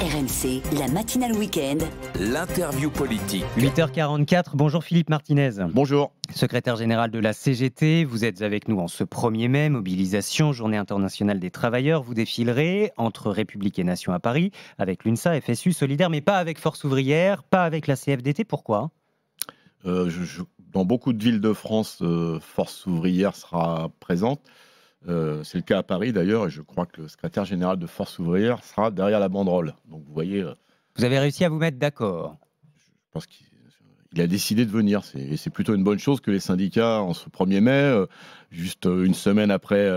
RMC, la matinale week-end. L'interview politique. 8h44, bonjour Philippe Martinez. Bonjour. Secrétaire général de la CGT, vous êtes avec nous en ce 1er mai, mobilisation, journée internationale des travailleurs. Vous défilerez entre République et Nation à Paris, avec l'UNSA, FSU, Solidaire, mais pas avec Force ouvrière, pas avec la CFDT. Pourquoi ? Dans beaucoup de villes de France, Force ouvrière sera présente. C'est le cas à Paris d'ailleurs, et je crois que le secrétaire général de Force ouvrière sera derrière la banderole. Donc vous voyez... Vous avez réussi à vous mettre d'accord ? Je pense qu'il a décidé de venir. C'est plutôt une bonne chose que les syndicats, en ce 1er mai, juste une semaine après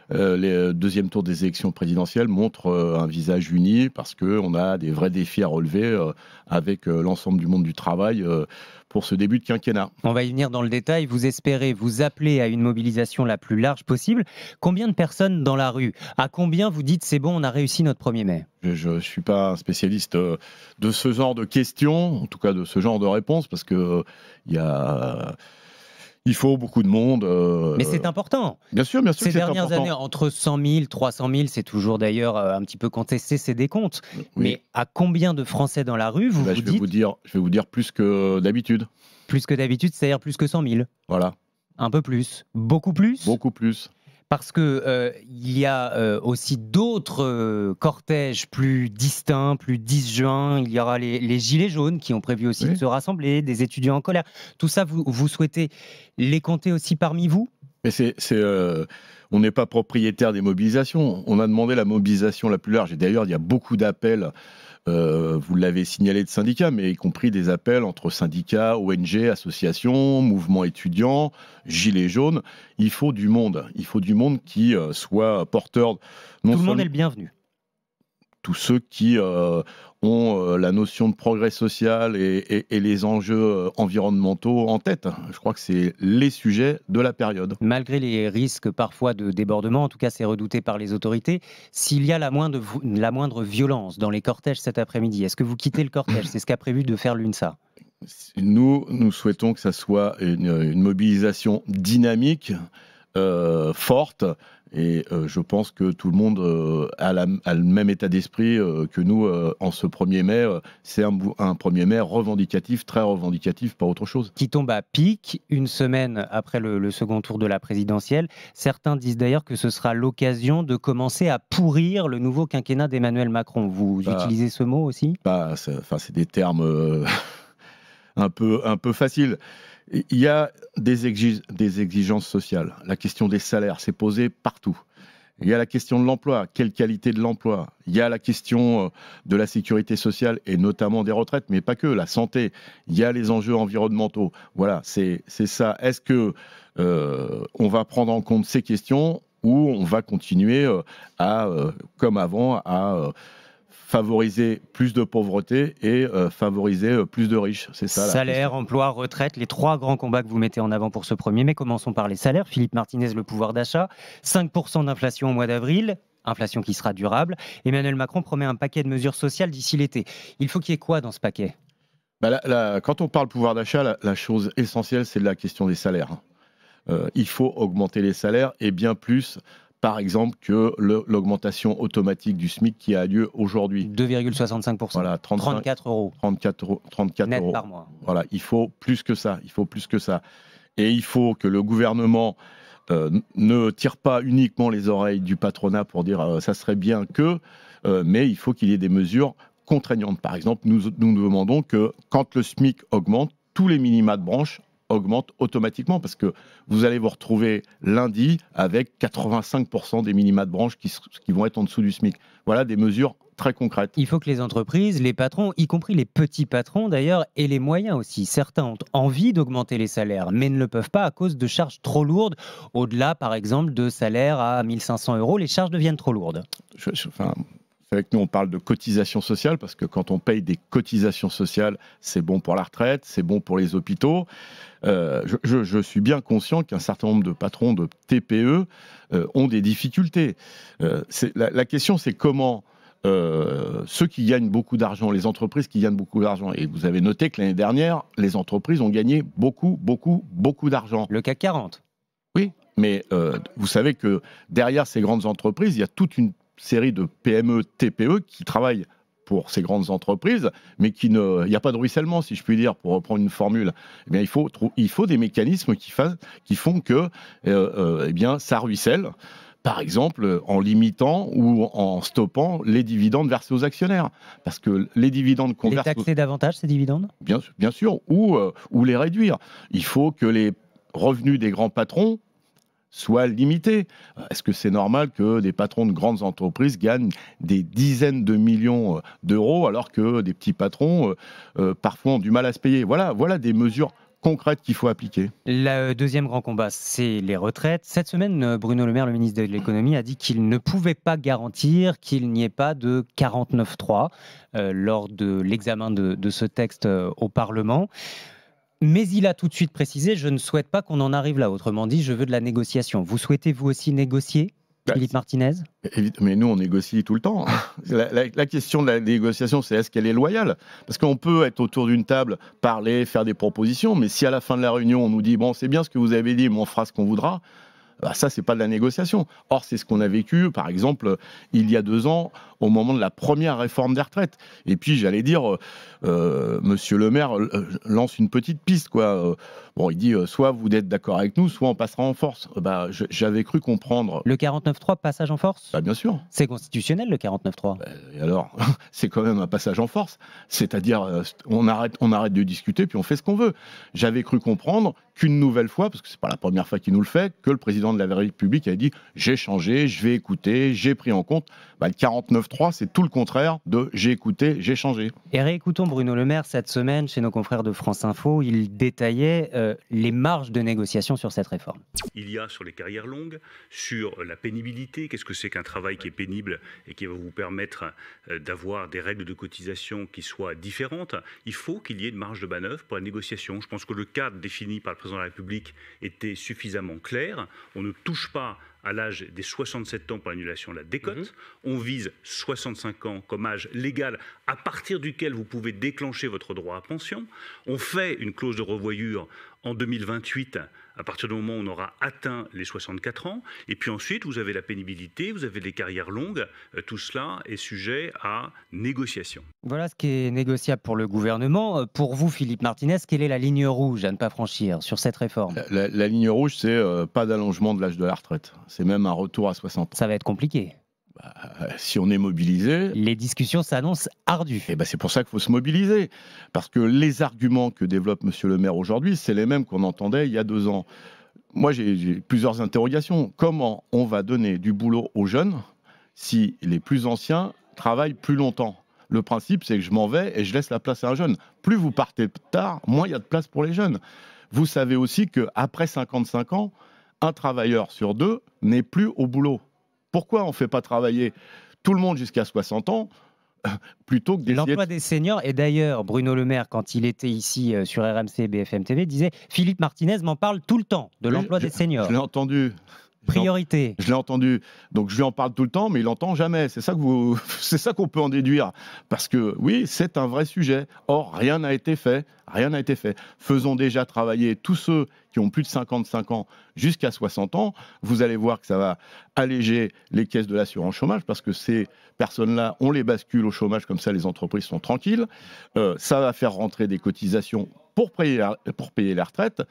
les deuxième tour des élections présidentielles, montrent un visage uni, parce qu'on a des vrais défis à relever avec l'ensemble du monde du travail pour ce début de quinquennat. On va y venir dans le détail. Vous espérez vous appeler à une mobilisation la plus large possible. Combien de personnes dans la rue ? À combien vous dites c'est bon, on a réussi notre 1er mai ? Je ne suis pas un spécialiste de ce genre de questions, en tout cas de ce genre de réponses, parce que il faut beaucoup de monde. Mais c'est important. Bien sûr, Ces dernières années, entre 100 000, 300 000, c'est toujours d'ailleurs un petit peu contesté ces décomptes. Oui. Mais à combien de Français dans la rue vous dites... Je vais vous dire plus que d'habitude. Plus que d'habitude, c'est-à-dire plus que 100 000. Voilà. Un peu plus. Beaucoup plus ? Beaucoup plus. Parce qu'il y a aussi d'autres cortèges plus distincts, plus disjoints. Il y aura les Gilets jaunes qui ont prévu aussi de se rassembler, des étudiants en colère. Tout ça, vous souhaitez les compter aussi parmi vous ? Mais on n'est pas propriétaire des mobilisations. On a demandé la mobilisation la plus large. Et d'ailleurs, il y a beaucoup d'appels, vous l'avez signalé, de syndicats, mais y compris des appels entre syndicats, ONG, associations, mouvements étudiants, gilets jaunes. Il faut du monde. Il faut du monde qui soit porteur... Tout le monde est le bienvenu. Tous ceux qui ont la notion de progrès social et les enjeux environnementaux en tête. Je crois que c'est les sujets de la période. Malgré les risques parfois de débordement, en tout cas c'est redouté par les autorités, s'il y a la moindre violence dans les cortèges cet après-midi, est-ce que vous quittez le cortège ? C'est ce qu'a prévu de faire l'UNSA. Nous souhaitons que ça soit une mobilisation dynamique, forte, et je pense que tout le monde a le même état d'esprit que nous en ce 1er mai. C'est un 1er mai revendicatif, très revendicatif, pas autre chose. Qui tombe à pic, une semaine après le second tour de la présidentielle. Certains disent d'ailleurs que ce sera l'occasion de commencer à pourrir le nouveau quinquennat d'Emmanuel Macron. Vous utilisez ce mot aussi ? C'est des termes un peu faciles. Il y a des exigences sociales. La question des salaires s'est posée partout. Il y a la question de l'emploi, quelle qualité de l'emploi. Il y a la question de la sécurité sociale et notamment des retraites, mais pas que, la santé. Il y a les enjeux environnementaux. Voilà, c'est ça. Est-ce que on va prendre en compte ces questions ou on va continuer comme avant, à favoriser plus de pauvreté et favoriser plus de riches, c'est ça. Salaire, emploi, retraite, les 3 grands combats que vous mettez en avant pour ce 1er mai. Commençons par les salaires. Philippe Martinez, le pouvoir d'achat, 5% d'inflation au mois d'avril, inflation qui sera durable. Emmanuel Macron promet un paquet de mesures sociales d'ici l'été. Il faut qu'il y ait quoi dans ce paquet ? Quand on parle pouvoir d'achat, la chose essentielle, c'est la question des salaires. Il faut augmenter les salaires et bien plus, par exemple, que l'augmentation automatique du SMIC qui a lieu aujourd'hui. 2,65%. Voilà, 34 euros. 34 net euros par mois. Voilà, il faut plus que ça. Et il faut que le gouvernement ne tire pas uniquement les oreilles du patronat pour dire ça serait bien que, mais il faut qu'il y ait des mesures contraignantes. Par exemple, nous demandons que quand le SMIC augmente, tous les minima de branche augmente automatiquement, parce que vous allez vous retrouver lundi avec 85% des minima de branche qui vont être en dessous du SMIC. Voilà des mesures très concrètes. Il faut que les entreprises, les patrons, y compris les petits patrons d'ailleurs, aient les moyens aussi. Certains ont envie d'augmenter les salaires, mais ne le peuvent pas à cause de charges trop lourdes. Au-delà, par exemple, de salaires à 1 500 euros, les charges deviennent trop lourdes. Avec nous, on parle de cotisation sociale, parce que quand on paye des cotisations sociales, c'est bon pour la retraite, c'est bon pour les hôpitaux. Je suis bien conscient qu'un certain nombre de patrons de TPE ont des difficultés. La question, c'est comment ceux qui gagnent beaucoup d'argent, les entreprises qui gagnent beaucoup d'argent, et vous avez noté que l'année dernière, les entreprises ont gagné beaucoup d'argent. Le CAC 40. Oui, mais vous savez que derrière ces grandes entreprises, il y a toute une série de PME, TPE qui travaillent pour ces grandes entreprises, mais il n'y a pas de ruissellement, si je puis dire, pour reprendre une formule. Eh bien, il faut des mécanismes qui font que eh bien, ça ruisselle. Par exemple, en limitant ou en stoppant les dividendes versés aux actionnaires. Parce que les dividendes qu'on verse... Les taxer davantage, ces dividendes ? Bien sûr, ou les réduire. Il faut que les revenus des grands patrons soient limités. Est-ce que c'est normal que des patrons de grandes entreprises gagnent des dizaines de millions d'euros alors que des petits patrons, parfois, ont du mal à se payer ? Voilà des mesures concrètes qu'il faut appliquer. Le deuxième grand combat, c'est les retraites. Cette semaine, Bruno Le Maire, le ministre de l'économie, a dit qu'il ne pouvait pas garantir qu'il n'y ait pas de 49.3 lors de l'examen de ce texte au Parlement. Mais il a tout de suite précisé, je ne souhaite pas qu'on en arrive là. Autrement dit, je veux de la négociation. Vous souhaitez vous aussi négocier ? Philippe Martinez ? Mais nous, on négocie tout le temps. La question de la négociation, c'est est-ce qu'elle est loyale ? Parce qu'on peut être autour d'une table, parler, faire des propositions, mais si à la fin de la réunion, on nous dit « bon, c'est bien ce que vous avez dit, mais on fera ce qu'on voudra », ça, c'est pas de la négociation. Or, c'est ce qu'on a vécu, par exemple, il y a 2 ans, au moment de la première réforme des retraites. Et puis, j'allais dire, Monsieur le maire lance une petite piste, quoi. Bon, il dit, soit vous êtes d'accord avec nous, soit on passera en force. J'avais cru comprendre... Le 49.3, passage en force ? Bien sûr. C'est constitutionnel, le 49.3 ? Et alors, c'est quand même un passage en force. C'est-à-dire, on arrête de discuter, puis on fait ce qu'on veut. J'avais cru comprendre qu'une nouvelle fois, parce que c'est pas la première fois qu'il nous le fait, que le président de la République a dit « j'ai changé, je vais écouter, j'ai pris en compte ». Le 49.3, c'est tout le contraire de « j'ai écouté, j'ai changé ». Et réécoutons Bruno Le Maire cette semaine chez nos confrères de France Info. Il détaillait les marges de négociation sur cette réforme. Il y a sur les carrières longues, sur la pénibilité, qu'est-ce que c'est qu'un travail qui est pénible et qui va vous permettre d'avoir des règles de cotisation qui soient différentes. Il faut qu'il y ait une marge de manœuvre pour la négociation. Je pense que le cadre défini par le président de la République était suffisamment clair. On ne touche pas à l'âge des 67 ans pour l'annulation de la décote. On vise 65 ans comme âge légal à partir duquel vous pouvez déclencher votre droit à pension. On fait une clause de revoyure en 2028 à partir du moment où on aura atteint les 64 ans. Et puis ensuite, vous avez la pénibilité, vous avez les carrières longues. Tout cela est sujet à négociation. Voilà ce qui est négociable pour le gouvernement. Pour vous, Philippe Martinez, quelle est la ligne rouge à ne pas franchir sur cette réforme ? La ligne rouge, c'est pas d'allongement de l'âge de la retraite. C'est même un retour à 60 ans. Ça va être compliqué. Si on est mobilisé... Les discussions s'annoncent ardues. C'est pour ça qu'il faut se mobiliser. Parce que les arguments que développe Monsieur le maire aujourd'hui, c'est les mêmes qu'on entendait il y a 2 ans. Moi, j'ai plusieurs interrogations. Comment on va donner du boulot aux jeunes si les plus anciens travaillent plus longtemps ? Le principe, c'est que je m'en vais et je laisse la place à un jeune. Plus vous partez tard, moins il y a de place pour les jeunes. Vous savez aussi qu'après 55 ans, un travailleur sur 2 n'est plus au boulot. Pourquoi on ne fait pas travailler tout le monde jusqu'à 60 ans plutôt que d'essayer... L'emploi des seniors, et d'ailleurs, Bruno Le Maire, quand il était ici sur RMC et BFM TV, disait « Philippe Martinez m'en parle tout le temps, de l'emploi des seniors ». Je l'ai entendu. Priorité. Je l'ai entendu. Donc je lui en parle tout le temps, mais il n'entend jamais. C'est ça qu'on peut en déduire. Parce que oui, c'est un vrai sujet. Or, rien n'a été fait. Rien n'a été fait. Faisons déjà travailler tous ceux qui ont plus de 55 ans jusqu'à 60 ans. Vous allez voir que ça va alléger les caisses de l'assurance chômage parce que ces personnes-là, on les bascule au chômage, comme ça les entreprises sont tranquilles. Ça va faire rentrer des cotisations pour payer les retraites.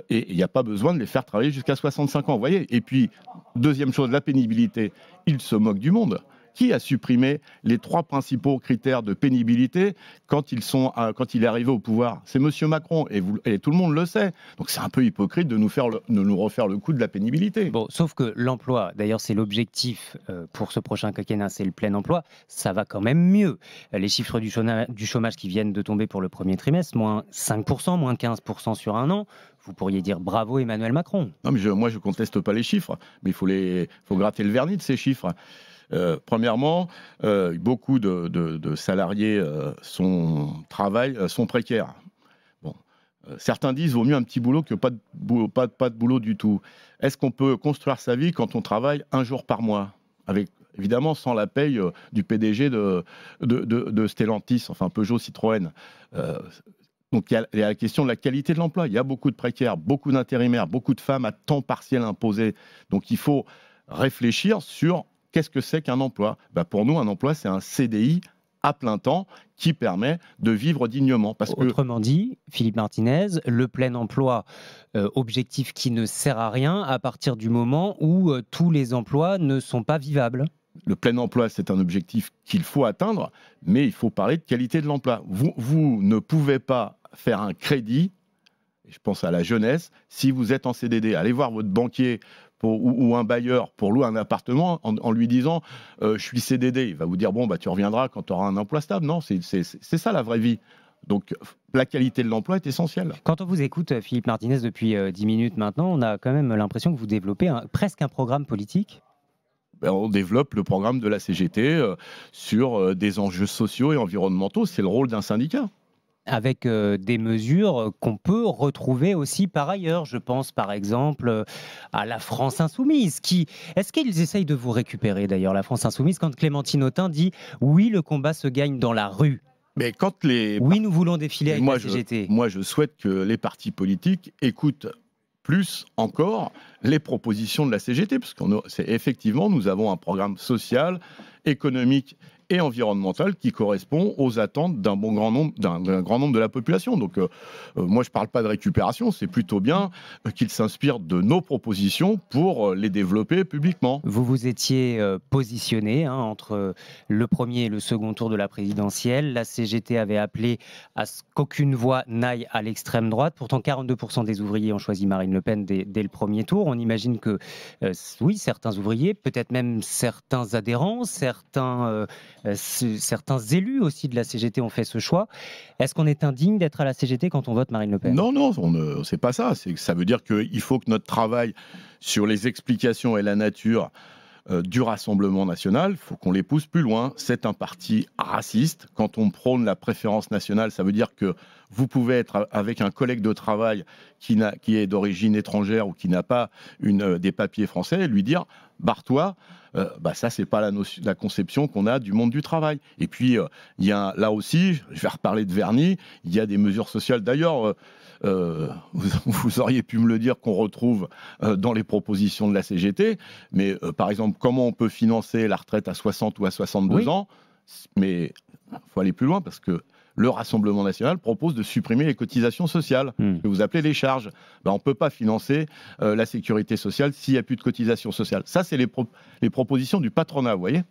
Et il n'y a pas besoin de les faire travailler jusqu'à 65 ans, vous voyez. Et puis, deuxième chose, la pénibilité, il se moque du monde. Qui a supprimé les 3 principaux critères de pénibilité quand il est arrivé au pouvoir ? C'est M. Macron, et tout le monde le sait. Donc c'est un peu hypocrite de nous refaire le coup de la pénibilité. Bon, sauf que l'emploi, d'ailleurs c'est l'objectif pour ce prochain quinquennat, c'est le plein emploi, ça va quand même mieux. Les chiffres du chômage qui viennent de tomber pour le premier trimestre, moins 5%, moins 15% sur un an, vous pourriez dire bravo Emmanuel Macron. Non, mais moi je ne conteste pas les chiffres, mais il faut gratter le vernis de ces chiffres. Premièrement, beaucoup de salariés sont précaires. Bon. Certains disent vaut mieux un petit boulot que pas de boulot du tout. Est-ce qu'on peut construire sa vie quand on travaille 1 jour par mois ? Évidemment, sans la paye du PDG de Stellantis, enfin Peugeot Citroën. Donc il y a la question de la qualité de l'emploi. Il y a beaucoup de précaires, beaucoup d'intérimaires, beaucoup de femmes à temps partiel imposé. Donc il faut réfléchir sur qu'est-ce que c'est qu'un emploi ? Pour nous, un emploi, c'est un CDI à plein temps qui permet de vivre dignement. Autrement dit, Philippe Martinez, le plein emploi, objectif qui ne sert à rien à partir du moment où tous les emplois ne sont pas vivables. Le plein emploi, c'est un objectif qu'il faut atteindre, mais il faut parler de qualité de l'emploi. Vous ne pouvez pas faire un crédit, je pense à la jeunesse, si vous êtes en CDD. Allez voir votre banquier ou un bailleur pour louer un appartement en lui disant je suis CDD. Il va vous dire bon, tu reviendras quand tu auras un emploi stable. Non, c'est ça la vraie vie. Donc la qualité de l'emploi est essentielle. Quand on vous écoute, Philippe Martinez, depuis 10 minutes maintenant, on a quand même l'impression que vous développez presque un programme politique. On développe le programme de la CGT sur des enjeux sociaux et environnementaux. C'est le rôle d'un syndicat. Avec des mesures qu'on peut retrouver aussi par ailleurs. Je pense par exemple à la France Insoumise. Est-ce qu'ils essayent de vous récupérer d'ailleurs, la France Insoumise, quand Clémentine Autain dit « Oui, le combat se gagne dans la rue ». Mais oui, nous voulons défiler avec la CGT. Moi, je souhaite que les partis politiques écoutent plus encore les propositions de la CGT, parce qu'effectivement, nous avons un programme social, économique et environnemental qui correspond aux attentes d'un grand nombre de la population. Donc, moi, je ne parle pas de récupération, c'est plutôt bien qu'il s'inspire de nos propositions pour les développer publiquement. Vous vous étiez positionné entre le premier et le second tour de la présidentielle. La CGT avait appelé à ce qu'aucune voix n'aille à l'extrême droite. Pourtant, 42% des ouvriers ont choisi Marine Le Pen dès le premier tour. On imagine que, oui, certains ouvriers, peut-être même certains adhérents, certains élus aussi de la CGT ont fait ce choix. Est-ce qu'on est indigne d'être à la CGT quand on vote Marine Le Pen ? Non, c'est pas ça. Ça veut dire qu'il faut que notre travail sur les explications et la nature du Rassemblement national, il faut qu'on les pousse plus loin. C'est un parti raciste. Quand on prône la préférence nationale, ça veut dire que vous pouvez être avec un collègue de travail qui est d'origine étrangère ou qui n'a pas des papiers français et lui dire « barre-toi ». Ça, c'est pas la conception qu'on a du monde du travail. Et puis, il y a là aussi, je vais reparler de vernis, il y a des mesures sociales. D'ailleurs, vous auriez pu me le dire qu'on retrouve dans les propositions de la CGT, mais par exemple, comment on peut financer la retraite à 60 ou à 62 ans ? Mais il faut aller plus loin parce que le Rassemblement national propose de supprimer les cotisations sociales, que vous appelez les charges. On ne peut pas financer la sécurité sociale s'il n'y a plus de cotisations sociales. Ça, c'est les propositions du patronat, vous voyez ?